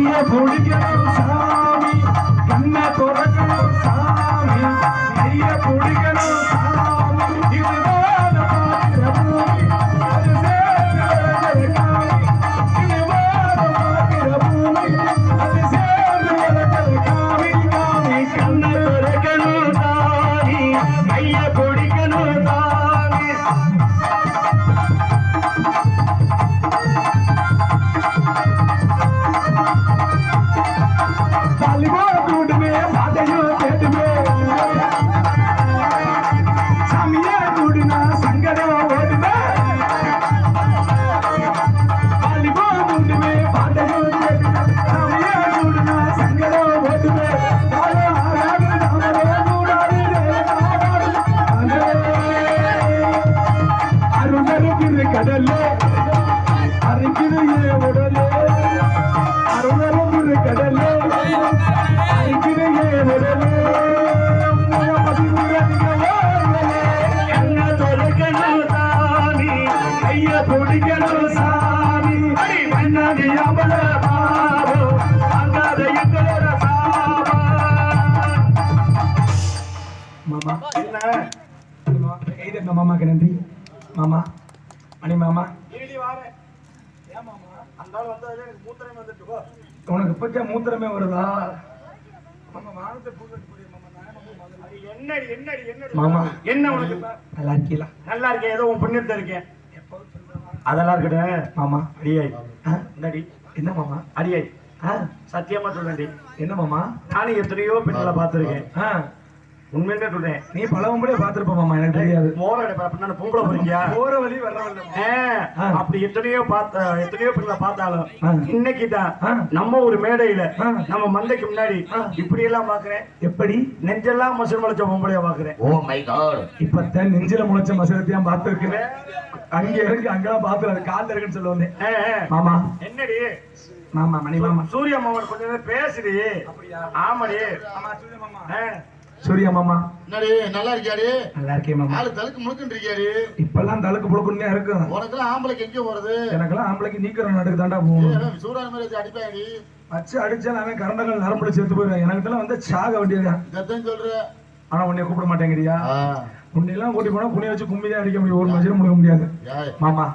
பிடிக்கணும் சாமி கண்ணை துறக்கணும் சாமி கைய பிடிக்கணும் சாமி இதுதான் பார்க்கிற பூமி அது சேர்ந்து காமி இதுதான் பார்க்கிற பூமி அது சேர்ந்து காமி காமி கண்ணை துறக்கணும் சாமி கைய பிடிக்கணும் சாமி கடலே அரைக்குது உடலே அருணரும் கடலே அரைக்குது உடலே என்ன தொலைக்கணும் சாமி கைய பிடிக்கணும் சாமி மன்னதி அமல பாபோ அங்காத எங்களோட சாபா மாமா என்ன மாமாக்கு நன்றி மாமா மணி மாமா உனக்கு இப்ப மூத்திரமே வருதா மாமா என்ன உனக்கு நல்லா இருக்கீங்களா நல்லா இருக்கேன் ஏதோ உன் புண்ணியத்தை இருக்கேன் அதெல்லாம் இருக்கட்டும் மாமா அடியாய் என்னடி என்ன மாமா அடியாய் சத்தியமா சொல்றேன்டி என்ன மாமா நானும் எத்தனையோ பெண்களை பார்த்திருக்கேன் உண்மையிலே சொல்றேன் நீ பலவம்படியே பாத்துருப்ப மாமா எனக்கு தெரியாது பொம்பளை போறீங்க போற வழி வர அப்படி எத்தனையோ பெண்களை பார்த்தாலும் இன்னைக்கு தான் நம்ம ஒரு மேடையில நம்ம மந்தைக்கு முன்னாடி இப்படி எல்லாம் பாக்குறேன் எப்படி நெஞ்செல்லாம் மசூர் முளைச்ச பொம்பளையா பாக்குறேன் ஓ மை காட் இப்பதான் நெஞ்சில முளைச்ச மசூரத்தையும் பார்த்துருக்கிறேன் அங்க இருக்கு அங்கெல்லாம் பாத்து அது கால இருக்குன்னு சொல்ல வந்தேன் மாமா என்னடி மாமா மணி மாமா சூர்யா மாமா கொஞ்சம் நேரம் பேசுடி அப்படியா ஆமாடி ஆமா சூர்யா மாமா சூர்யா மாமா என்னடி நல்லா இருக்கியாடி நல்லா இருக்கேன் மாமா ஆளு தலுக்கு முழுக்குன்னு இருக்கியாடி இப்பெல்லாம் தலுக்கு முழுக்குன்னே இருக்கு உனக்கெல்லாம் ஆம்பளைக்கு எங்க போறது எனக்கெல்லாம் ஆம்பளைக்கு நீக்கிற நாட்டுக்கு தாண்டா போகும் சூடான மாதிரி அடிப்பாடி வச்சு அடிச்சா அவன் கரண்டங்கள் நரம்புல சேர்த்து போயிடுவேன் எனக்கு வந்து சாக வேண்டியதுதான் இதான் சொல்றேன் ஆனா உன்னைய கூப்பிட மாட்டேங்கிறியா உன்னையெல்லாம் கூட்டி போனா புனிய வச்சு கும்பிதான் அடிக்க முடியும் ஒரு மனுஷன் முடிக்க முடியாது மாமா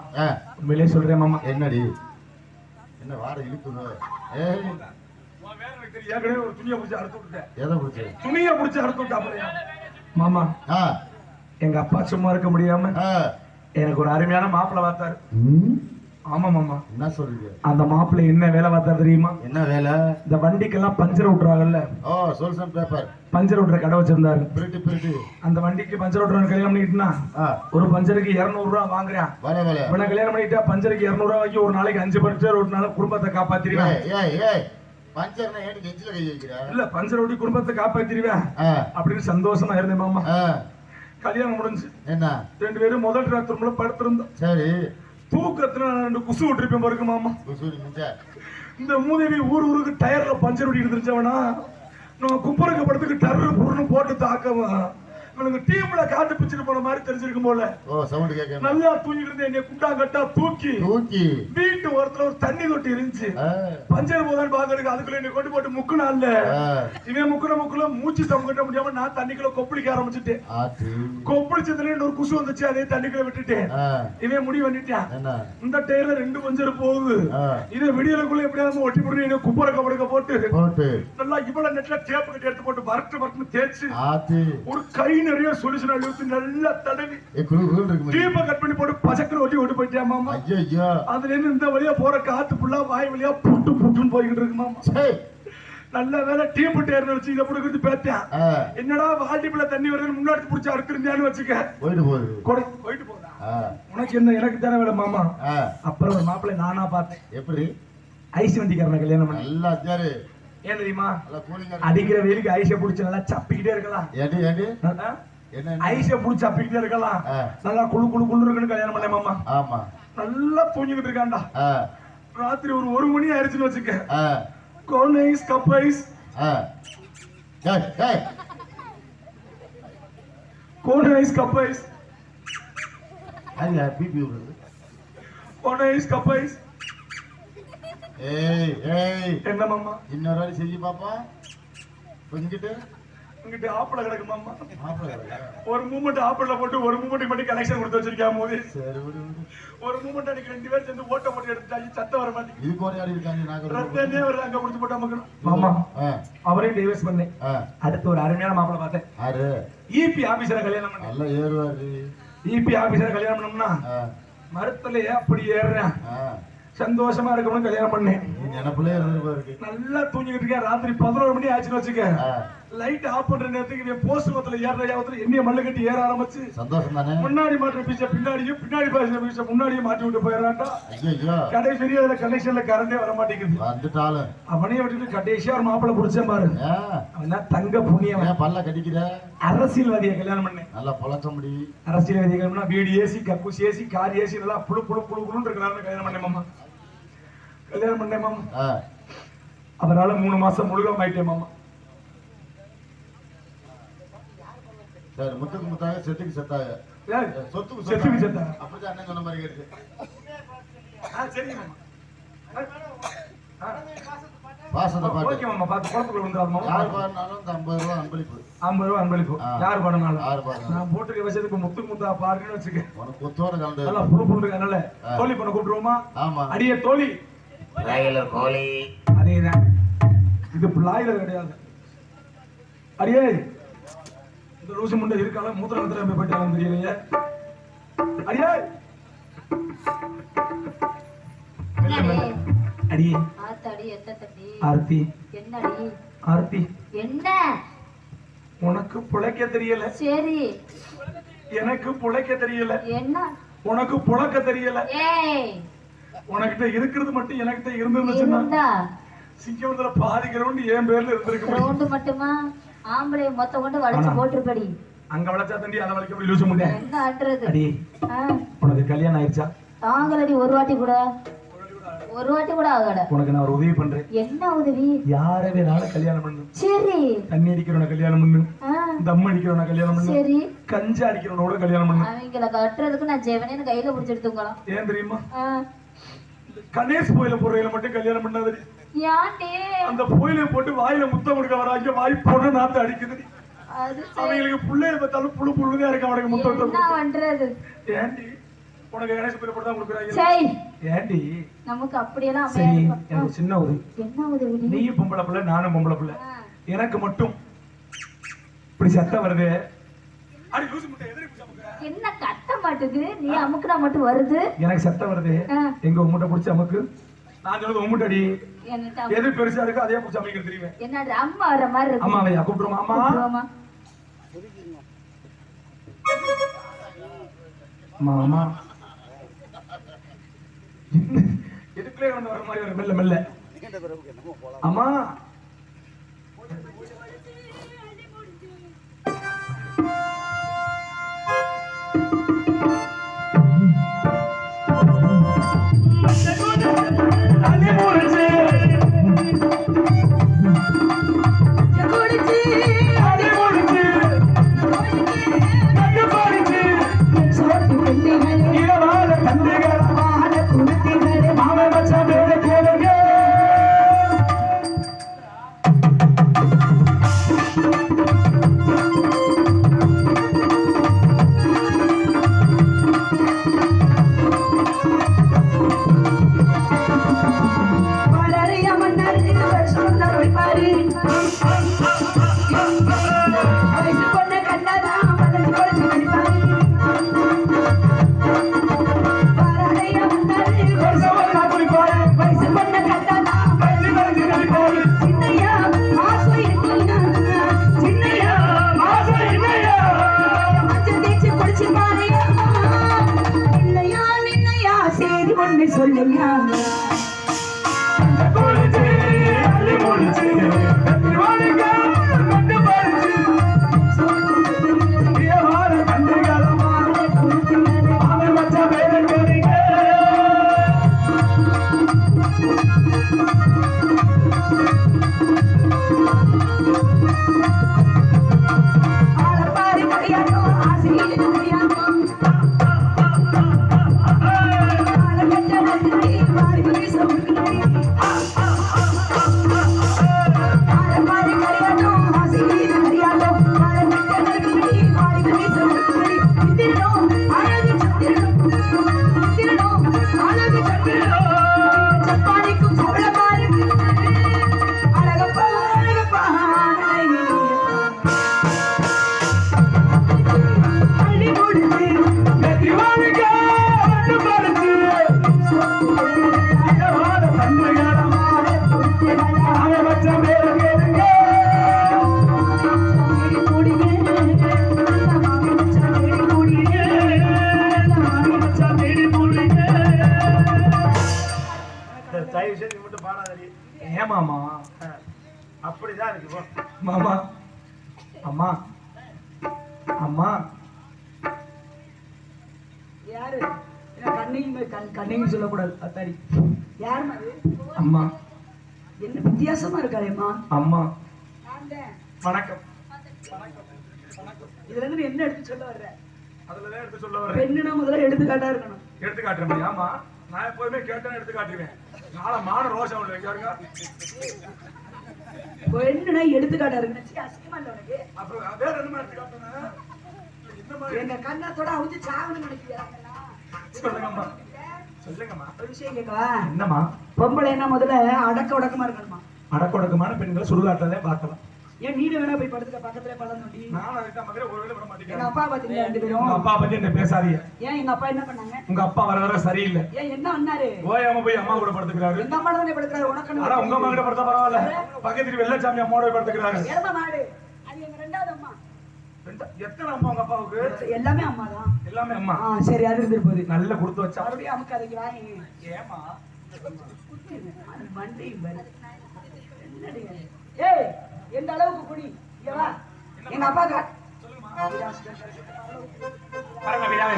உண்மையிலே சொல்றேன் மாமா என்னடி என்ன வாட இழுக்கணும் ஏற்கனவே ஒரு துணியை பிடிச்சி அறுத்து விட்டேன் எதை பிடிச்சி துணியை பிடிச்சி அறுத்து விட்டா மாமா எங்க அப்பா சும்மா இருக்க முடியாம எனக்கு ஒரு அருமையான மாப்பிள்ளை பார்த்தாரு ஆமா மாமா என்ன சொல்றீங்க அந்த மாப்பிள்ளை என்ன வேலை பார்த்தாரு தெரியுமா என்ன வேலை இந்த வண்டிக்கெல்லாம் பஞ்சர் விட்டுறாங்கல்ல ஓ சொல்சன் பேப்பர் பஞ்சர் விட்டுற கடை வச்சிருந்தாரு அந்த வண்டிக்கு பஞ்சர் விட்டுறவன் கல்யாணம் பண்ணிட்டுனா ஒரு பஞ்சருக்கு 200 ரூபாய் வாங்குறான் இவனை கல்யாணம் பண்ணிட்டா பஞ்சருக்கு 200 ரூபாய் வாங்கி ஒரு நாளைக்கு 5 பஞ்சர் ஓட்டினால குடும்பத்தை காப்பாத்திருவேன் பஞ்சர்னா ஏன் நெஞ்சில கை வைக்கிறா இல்ல பஞ்சர் ஓட்டி குடும்பத்தை காப்பாத்திருவேன் அப்படின்னு சந்தோஷமா இருந்தேன் மாமா கல்யாணம் முடிஞ்சு என்ன 2 பேரும் முதல் ராத்திரில படுத்திருந்தோம் சரி தூக்கத்துல 2 குசு விட்டுருப்பேன் பாருங்க மாமா இந்த மூதேவி ஊருக்கு டயர்ல பஞ்சர் ஓட்டி இருந்துருச்சவனா நம்ம குப்பருக்கு படத்துக்கு டர்ரு புருன்னு போட்டு தாக்கவா இவனுக்கு டீம்ல காட்டு பிச்சுட்டு போன மாதிரி தெரிஞ்சிருக்கும் போல நல்லா தூங்கிட்டு இருந்தேன் என்னை குண்டாங்கட்டா தூக்கி வீட்டு ஓரத்துல ஒரு தண்ணி தொட்டி இருந்துச்சு பஞ்சர் போதான் பாக்குறதுக்கு அதுக்குள்ள என்னை கொண்டு போட்டு முக்குனால இவன் முக்குல மூச்சு தம் கட்ட முடியாம நான் தண்ணிக்குள்ள கொப்பளிக்க ஆரம்பிச்சுட்டேன் கொப்பளிச்சதுல ஒரு குசு வந்துச்சு அதே தண்ணிக்குள்ள விட்டுட்டேன் இவன் முடிவு பண்ணிட்டான் இந்த டயர்ல 2 பஞ்சர் போகுது இதை விடியலுக்குள்ள எப்படியாவது ஒட்டி போட்டு என்ன குப்பரை கபடுக்க போட்டு நல்லா இவ்வளவு நெட்ல டேப் கட்டி எடுத்து போட்டு வரட்டு தேய்ச்சு ஒரு கை நிறைய சொல்யூஷன் அழுத்தி நல்லா தடவி டீப்பை கட் பண்ணி போட்டு பசக்கரை ஒட்டி ஓட்டு போயிட்டியா மாமா அதுல இருந்து இந்த வழியா போற காத்து ஃபுல்லா வாய் வழியா புட்டு புட்டுன்னு போய்கிட்டு இருக்கு மாமா நல்ல வேலை டீப் டேர்னு வச்சு இதை போட்டு பேத்தேன் என்னடா வால்டிப்புல தண்ணி வருதுன்னு முன்னாடி பிடிச்சி அறுத்திருந்தான்னு வச்சுக்க போயிட்டு போதா உனக்கு என்ன எனக்கு தானே வேலை மாமா அப்புறம் ஒரு மாப்பிள்ளை நானா பார்த்தேன் எப்படி ஐஸ் வண்டிக்காரன கல்யாணம் பண்ண நல்லா அஜாரு ஏன் தெரியுமா அடிக்கிற வெயிலுக்கு ஐஸை புடிச்சு நல்லா சப்பிக்கிட்டே இருக்கலாம் ஐஸை புடிச்சு சப்பிக்கிட்டே இருக்கலாம் நல்லா குழு இருக்குன்னு கல்யாணம் பண்ணேன் மாமா ஆமா நல்லா தூங்கிட்டு இருக்காண்டா ராத்திரி ஒரு 1 மணி ஆயிடுச்சுன்னு வச்சுக்க cone ice cup ice cone ice cup ice cone ice cup ice ஏய் ஏய் என்ன மாமா? இன்னொரு வாரி செஞ்சு பாப்பா. இங்கிட்டு இங்கிட்டு ஆப்பிள கிடக்கு மாமா. ஆப்பிள கிடக்கு. ஒரு மூமெண்ட் ஆப்பிள போட்டு ஒரு மூமெண்ட் மட்டும் கலெக்ஷன் கொடுத்து வச்சிருக்காம போது. சரி விடு விடு. ஒரு மூமெண்ட் அன்னைக்கு 2 பேர் சேர்ந்து ஓட்ட போட்டு எடுத்துட்டாங்க. சத்தம் வர மாட்டேங்குது. இதுக்கு ஒரு யாரு இருக்காங்க? நாங்க ரத்தனே ஒரு அங்க கொடுத்து போட்டா மக்கணும். மாமா அவரையும் டைவர்ஸ் பண்ணேன். அடுத்து ஒரு அருமையான மாப்பிளை பார்த்தேன். யாரு? ஈபி ஆபீசரை கல்யாணம் பண்ணேன். நல்லா ஏறுவாரு. ஈபி ஆபீசரை கல்யாணம் பண்ணோம்னா மரத்துலயே அப்படி ஏறுறேன். சந்தோஷமா இருக்கணும்னு கல்யாணம் பண்ணேன். நினைப்புல இருக்கு. நல்லா தூங்கிட்டு இருக்கேன். ராத்திரி 11 மணி ஆச்சுன்னு வச்சுக்க. லைட் ஆஃப் பண்ற நேரத்துக்கு போஸ்ட் மரத்துல ஏறத்துல எண்ணெய மல்லு கட்டி ஏற ஆரம்பிச்சு. சந்தோஷம் தானே. முன்னாடி மாற்ற பீச்ச பின்னாடியும் பின்னாடி பீச்ச முன்னாடியும் மாட்டி விட்டு போயிடறான்டா. கடைசி அதுல கனெக்ஷன்ல கரண்டே வர மாட்டேங்குது. வந்துட்டாலும் அவனையும் விட்டுட்டு கடைசியா ஒரு மாப்பிளை புடிச்சேன் பாரு. அவன் தங்க புண்ணியவன். பல்ல கடிக்கிற அரசியல்வாதியை கல்யாணம் பண்ணேன். நல்லா பழக்க முடியும். அரசியல்வாதியை கல்யாணம் வீடு ஏசி கக்கூஸ் ஏசி கார் ஏசி நல்லா புழு புழு புழு புழுன்னு இருக்கிறாரு. கல்யாணம் பண்ணேன் மாமா. கல்யாணம் பண்ணேன் மாமா. அதனால 3 மாசம் முழுகாம ஆயிட்டேன் மாமா. சரி, முத்துக்கு முத்தாக செத்துக்கு செத்தாக. சொத்துக்கு செத்துக்கு செத்தாக. அப்படிதான் அண்ணன் சொன்ன மாதிரி கேட்டு. சரி மாமா. பாசத்தை பாட்டு. ஓகே மாமா. பாத்து குளத்துக்குள்ள வந்துறாமா. யார் பாடினாலும் அந்த 50 ரூபாய் அன்பளிப்பு. 50 ரூபாய் அன்பளிப்பு. யார் பாடினாலும். யார் பாடினாலும். நான் போட்டுக்க வச்சதுக்கு முத்துக்கு முத்தா பாருன்னு வச்சுக்க. உனக்கு கொத்தோட கலந்து. நல்லா புழு புழுன்றதுனால தோழி பண்ண கூப்பிடுவோமா? ஆமா. அடியே தோழி. ராயலர் கோழி. அதேதான். இது பிளாயிலர் கிடையாது. அடியே இந்த லூசு முண்டை இருக்கால மூத்திரத்துல போயிட்டாலும் தெரியலையே. அடியே அடியே ஆர்த்தி. என்னடி ஆர்த்தி? என்ன? உனக்கு புழைக்க தெரியல. சரி. எனக்கு புழைக்க தெரியல. என்ன? உனக்கு புழக்க தெரியல. ஏய், உனக்கிட்ட இருக்கிறது மட்டும் எனக்கிட்ட இருந்துச்சுன்னா சிங்கத்துல பாதி கிரவுண்ட் என் பேர்ல இருந்திருக்கு. கிரவுண்ட் மட்டுமா? ஆம்பளை மொத்த கொண்டு வளைச்சு போட்டுருப்படி. அங்க வளைச்சா தண்டி அதை வளைக்க போய் லூசு முண்டை. என்ன ஆட்றது? அடி உனக்கு கல்யாணம் ஆயிடுச்சா? தாங்களடி ஒரு வாட்டி கூட ஆகல. உனக்கு நான் ஒரு உதவி பண்றேன். என்ன உதவி? யாரை வேணாலும் கல்யாணம் பண்ணு. சரி. தண்ணி அடிக்கிறவன கல்யாணம் பண்ணு. தம் அடிக்கிறவன கல்யாணம் பண்ணு. சரி. கஞ்சி அடிக்கிறவனோட கல்யாணம் பண்ணு. அவங்கள கட்டுறதுக்கு நான் ஜெவனேன்னு கையில புடிச்சிட்டு தூங்கலாம். ஏன் தெரியுமா? கணேஷ் கோயில போறவங்கள மட்டும் கல்யாணம் பண்ணாது. யாண்டே அந்த கோயில போட்டு வாயில முத்தம் கொடுக்க வராங்க. வாய் போட நாத்து அடிக்குது. அவங்களுக்கு புள்ளைய பார்த்தாலும் புழு புழுதான் இருக்கு. அவனுக்கு முத்தம் என்ன பண்றது? ஏண்டி உனக்கு கணேஷ் கோயில போட்டு தான் கொடுக்குறாங்க. சரி. ஏண்டி நமக்கு அப்படியெல்லாம் சரி. எனக்கு சின்ன உதவி. என்ன உதவி? நீ பொம்பளை பிள்ளை, நானும் பொம்பளை பிள்ளை. எனக்கு மட்டும் இப்படி சத்தம் வருது. அடி லூசு முட்டை எதிரி புடிச்சு அமுக்குற. என்ன கத்த மாட்டுது? நீ அமுக்குனா மட்டும் வருது. எனக்கு சத்தம் வருது. எங்க உம்முட்டை புடிச்சு அமுக்கு. நான் சொல்றது உம்முட்டடி. எது பெருசா இருக்கு அதே புடிச்சு அமைக்க தெரியுமே. என்னது அம்மா வர மாதிரி இருக்கு. அம்மா வையா கூப்பிடுமா? அம்மா மாமா எதுக்குள்ளே வந்து வர மாதிரி ஒரு மெல்ல மெல்ல. அம்மா Thank you. ஏன் மாமா? அப்படிதான் இருக்கு போ. மாமா அம்மா அம்மா யாரு கண்ணையும் சொல்லக்கூடாது அத்தாடி. யாருமா அது? அம்மா என்ன வித்தியாசமா இருக்காளேம்மா. அம்மா நான் தான். வணக்கம். இதுல இருந்து நீ என்ன எடுத்து சொல்ல வர்ற? அதுலதான் எடுத்து சொல்ல வரேன். பெண்ணுனா முதல்ல எடுத்துக்காட்டா இருக்கணும். எடுத்து காட்டுறேன். ஆமா நான் எப்போதுமே கேட்டேன் எடுத்து காட்டுவேன். நாளை மான ரோஷம் உள்ள எங்க பெண்ணுனா எடுத்துக்காட்டா இருக்கணும். அசிங்கமா இல்ல உனக்கு? அப்புறம் வேற என்ன எடுத்து காட்டுறேன்? என்ன மாதிரி எங்க கண்ணத்தோட அவுச்சு சாவணும்னு நினைக்கிறீங்களா? சொல்லுங்கம்மா சொல்லுங்கம்மா. ஒரு விஷயம் கேட்கவா? என்னம்மா? பொம்பளை என்ன முதல்ல அடக்க உடக்கமா இருக்கணுமா? அடக்கொடக்கமான பெண்களை சுடுகாட்டதே பார்க்கலாம். ஏன் நீனு வேணா போய் படுத்துக்க பக்கத்துல பழம் நோண்டி. நான் அதுக்கு தான் மாதிரி ஒருவேளை விட எங்க மாட்டேங்கிறேன். அப்பா பாத்தீங்களா ரெண்டு உங்க பேரும்? அப்பா பத்தி என்ன பேசாதீங்க. ஏன் எங்க அப்பா என்ன பண்ணாங்க? உங்க அப்பா வர வர சரியில்லை. ஏன் என்ன பண்ணாரு? ஓயாம போய் அம்மா கூட படுத்துக்கிறாரு. எங்க அம்மா தானே படுக்கிறாரு. உனக்கு ஆனா உங்க அம்மா கிட்ட படுத்தா பரவாயில்ல. பக்கத்துல வெள்ளச்சாமி அம்மாவோட போய் படுத்துக்கிறாரு. எரும மாடு. அது எங்க ரெண்டாவது அம்மா. எத்தனை அம்மா உங்க அப்பாவுக்கு? எல்லாமே அம்மா தான். எல்லாமே அம்மா. சரி அது இருந்துட்டு போகுது. நல்ல கொடுத்து வச்சா. மறுபடியும் அமுக்கு அதுக்கு வாங்கி. ஏமா அது மண்டை பாரு. என்னடி? ஏய் எந்த அளவுக்கு குடி. இங்க வா. எங்க அப்பா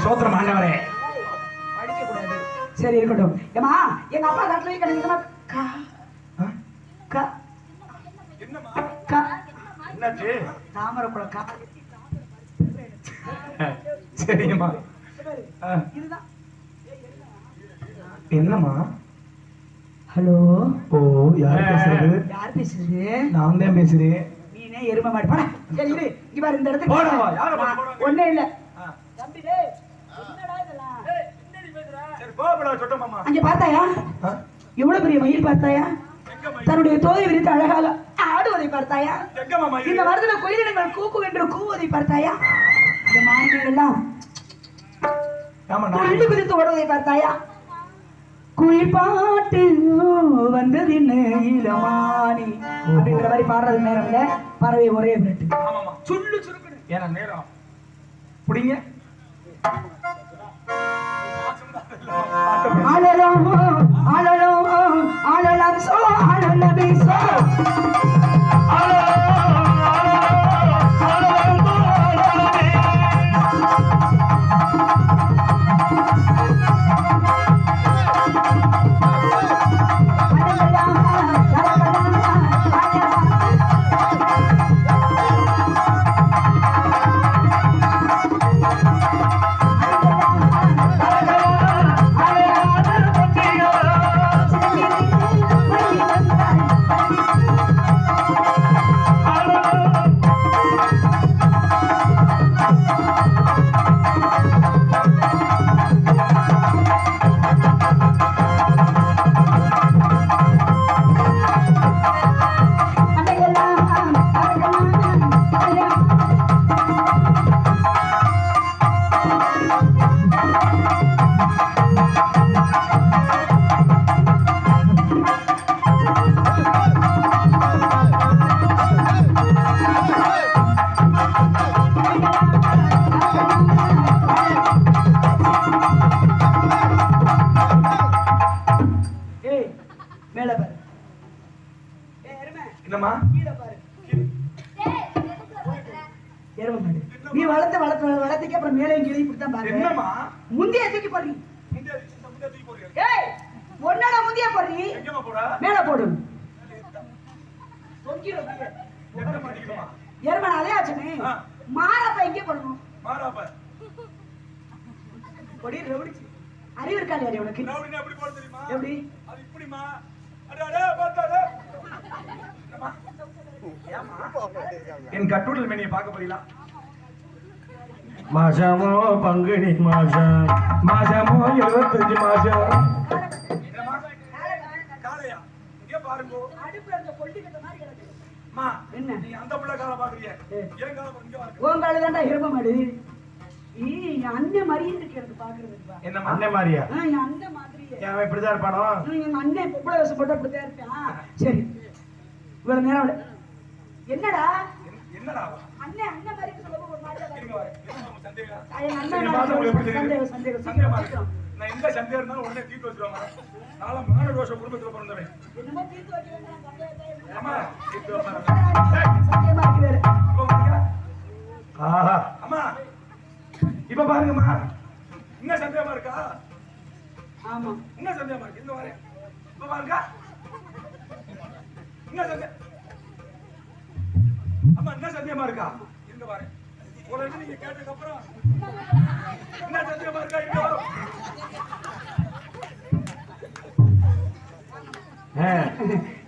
சோத்திரம் ஆண்டவரே. படிக்க கூடாது. சரி இருக்கட்டும். ஏமா எங்க அப்பா காட்டுல போய் கிடைக்குமா? என்னம்மா? என்னாச்சு? தாமரை குளக்கா. சரிங்கம்மா. இதுதான். என்னம்மா? ஹலோ. ஓ யார் பேசுறது? யார் பேசுறது? நான் தான் பேசுறேன். நீனே எரும மாடு. போடா. சரி இரு. இங்க பாரு இந்த இடத்துக்கு. போடா. யார போடா? ஒண்ணே இல்ல. தம்பி டேய். என்னடா இதெல்லாம்? என்னடி பேசுற? சரி போடா சொட்ட மாமா. அங்க பார்த்தாயா? எவ்வளவு பெரிய மயில் பார்த்தாயா? தன்னுடைய தோலை விரித்து அழகாக ஆடுவதை பார்த்தாயா? எங்க மாமா? இந்த மரத்துல குயிலினங்கள் கூக்கு என்று கூவதை பார்த்தாயா? இந்த மான்கள் எல்லாம் ஆமா துள்ளி குதித்து ஓடுவதை பார்த்தாயா? குயில் பாட்டு வந்தது என்ன இளமானி அப்படிங்கிற மாதிரி பாடுறது நேரம் இல்ல. பறவை ஒரே விரட்டு. ஆமாமா. சுள்ளு சுருக்குன்னு. ஏன்னா நேரம் புடிங்க. ஆளலாம் ஆளலாம் ஆளலாம் சோ ஆளலமே சோ என்னம்மா? நீ வளர்த்துக்கு அப்புறம் மேலே கீழே இப்படித்தான் பாரு. என்னம்மா? முந்திய தூக்கி போடுறீ. ஏய் ஒன்னோட முந்திய போடுறீ. எங்கம்மா போடா? மேல போடு. எரும நாளே ஆச்சுனே. மாரப்ப எங்க போடணும்? மாரப்ப. பொடி ரவுடிச்சு. அறிவு இருக்கா இல்லையா உனக்கு? ரவுடினா எப்படி போட தெரியுமா? எப்படி? அது இப்படிமா. அடடே பாத்தாடே. என் கட்டுடல் மேனியை பார்க்க போறீங்களா? மாசமோ பங்குனி மாசம், மாசமோ 75 மாசம். காளையா? இங்க பாருங்க. அடுப்புல அந்த கொல்லி கட்ட மாதிரி கிடக்கு. அம்மா என்ன? நீ அந்த புள்ள கால பாக்குறியே. ஏன் கால இங்க பாருங்க. உன் கால தான்டா எரும மாடு. என் அண்ணன் மாதிரியே இருக்கு எனக்கு பாக்குறதுக்கு. என்னம்மா? அண்ணே மாதிரியா? என் அண்ணன் மாதிரியே. அவன் இப்படிதான் இருப்பானோ? எங்க அண்ணன் பொம்பளை வேஷம் போட்டு அப்படித்தான் இருப்பான். சரி இவ்வளவு நேரம் என்னடா என்னடா? அண்ணன் அண்ணன் மாதிரி சொல்லுங்க ஒரு மாதிரி இருங்க வரேன். என்ன சந்தேகம்? என் சரி, பாத்து உங்களுக்கு எப்படி அண்ணன் தெரியுது? சந்தேகம் சந்தேகமா இருக்கு. நான் எந்த சந்தேகம் இருந்தாலும் உடனே தீர்த்து வச்சிருவாங்க. நாளை மான ரோஷ குடும்பத்துல பிறந்தவன். என்னமோ தீர்த்து வைக்கிறேன் ஆமா, தீர்த்து வைப்பாங்க. சத்தியமா இருக்கு வேற. இப்ப பாருங்க. ஆஹா. அம்மா, இப்ப பாருங்கம்மா. என்ன சந்தேகமா இருக்கா? ஆமா என்ன சந்தேகமா இருக்கு? இந்த வரேன். இப்ப பாருங்க. என்ன சந்தேகம்? அம்மா, என்ன சந்தேகமா இருக்கா? இருங்க வரேன். உடனே நீங்க கேட்டதுக்கு அப்புறம் என்ன சந்தேகமா இருக்கா? இருங்க வரோம்.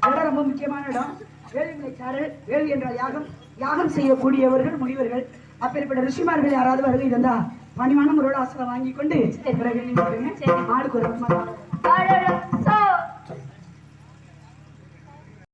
இடம் ரொம்ப முக்கியமான இடம். வேள்விகளை சாறு, வேள்வி என்றால் யாகம், யாகம் செய்யக்கூடியவர்கள் முனிவர்கள். அப்பேற்பட்ட ரிஷிமார்கள் யாராவது வருகை இருந்தா பணிவான முறையோட ஆசிரம் வாங்கி கொண்டு பிறகு நீங்க ஆளுக்கு ஒரு வாழ